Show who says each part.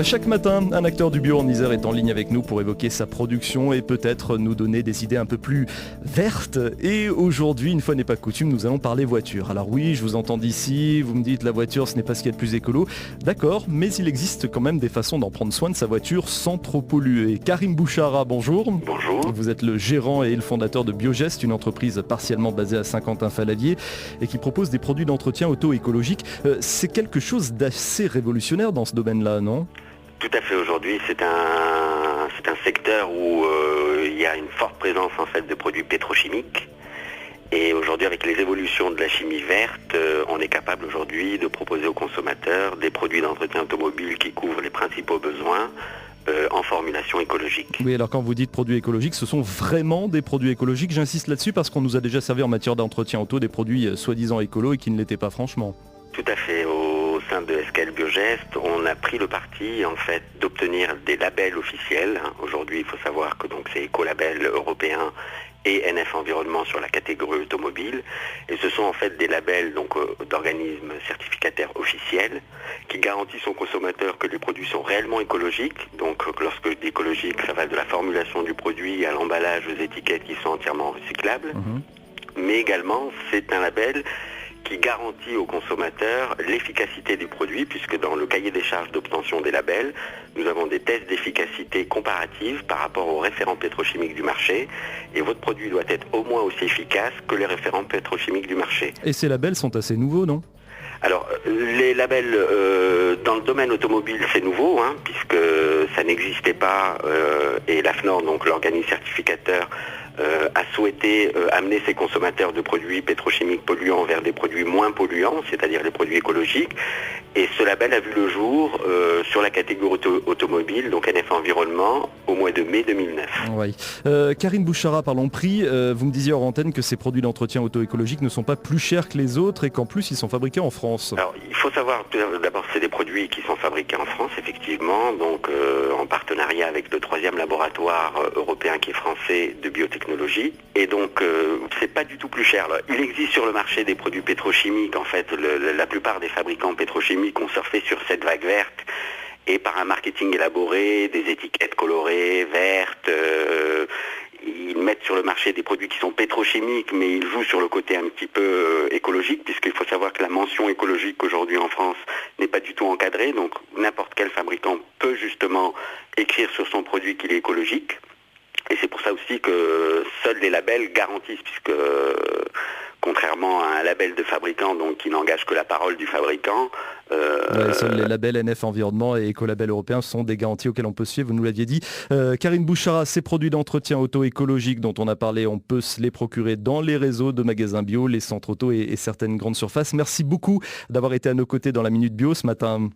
Speaker 1: Chaque matin, un acteur du bio en Isère est en ligne avec nous pour évoquer sa production et peut-être nous donner des idées un peu plus vertes. Et aujourd'hui, une fois n'est pas coutume, nous allons parler voiture. Alors oui, je vous entends d'ici, vous me dites la voiture ce n'est pas ce qu'il y a de plus écolo. D'accord, mais il existe quand même des façons d'en prendre soin de sa voiture sans trop polluer. Karim Bouchara, bonjour.
Speaker 2: Bonjour.
Speaker 1: Vous êtes le gérant et le fondateur de Biogest, une entreprise partiellement basée à Saint-Quentin-Falavier et qui propose des produits d'entretien auto-écologiques. C'est quelque chose d'assez révolutionnaire dans ce domaine-là, non ?
Speaker 2: Tout à fait, aujourd'hui c'est un secteur où il y a une forte présence en fait de produits pétrochimiques. Et aujourd'hui, avec les évolutions de la chimie verte, on est capable aujourd'hui de proposer aux consommateurs des produits d'entretien automobile qui couvrent les principaux besoins en formulation écologique.
Speaker 1: Oui, alors quand vous dites produits écologiques, ce sont vraiment des produits écologiques. J'insiste là-dessus parce qu'on nous a déjà servi en matière d'entretien auto des produits soi-disant écolos et qui ne l'étaient pas franchement.
Speaker 2: Tout à fait. Au sein de SKL Biogest, on a pris le parti en fait d'obtenir des labels officiels. Aujourd'hui, il faut savoir que donc c'est Écolabel européen et NF Environnement sur la catégorie automobile. Et ce sont en fait des labels d'organismes certificataires officiels qui garantissent aux consommateurs que les produits sont réellement écologiques. Donc lorsque je dis écologique, ça va de la formulation du produit à l'emballage, aux étiquettes qui sont entièrement recyclables. Mais également, c'est un label qui garantit aux consommateurs l'efficacité du produit, puisque dans le cahier des charges d'obtention des labels, nous avons des tests d'efficacité comparatifs par rapport aux référents pétrochimiques du marché, et votre produit doit être au moins aussi efficace que les référents pétrochimiques du marché.
Speaker 1: Et ces labels sont assez nouveaux, non ?
Speaker 2: Alors, les labels dans le domaine automobile, c'est nouveau, puisque ça n'existait pas, et l'AFNOR, donc l'organisme certificateur, a souhaité amener ses consommateurs de produits pétrochimiques polluants vers des produits moins polluants, c'est-à-dire les produits écologiques. Et ce label a vu le jour sur la catégorie automobile, donc NF Environnement, au mois de mai 2009.
Speaker 1: Oui. Karim Bouchara, parlons prix. Vous me disiez hors antenne que ces produits d'entretien auto-écologique ne sont pas plus chers que les autres et qu'en plus ils sont fabriqués en France.
Speaker 2: Alors, il faut savoir, d'abord, c'est des produits qui sont fabriqués en France, effectivement, donc en partenariat avec le 3e laboratoire européen qui est français de biotechnologie. Et donc, c'est pas du tout plus cher, là. Il existe sur le marché des produits pétrochimiques. En fait, la plupart des fabricants pétrochimiques ont surfé sur cette vague verte. Et par un marketing élaboré, des étiquettes colorées, vertes, ils mettent sur le marché des produits qui sont pétrochimiques, mais ils jouent sur le côté un petit peu écologique, puisqu'il faut savoir que la mention écologique aujourd'hui en France n'est pas du tout encadrée, donc n'importe quel fabricant peut justement écrire sur son produit qu'il est écologique. Et c'est pour ça aussi que seuls les labels garantissent, puisque contrairement à un label de fabricant donc, qui n'engage que la parole du fabricant.
Speaker 1: Seuls les labels NF Environnement et Écolabel européen sont des garanties auxquelles on peut suivre, vous nous l'aviez dit. Karim Bouchara, ces produits d'entretien auto-écologique dont on a parlé, on peut se les procurer dans les réseaux de magasins bio, les centres auto et certaines grandes surfaces. Merci beaucoup d'avoir été à nos côtés dans la Minute Bio ce matin.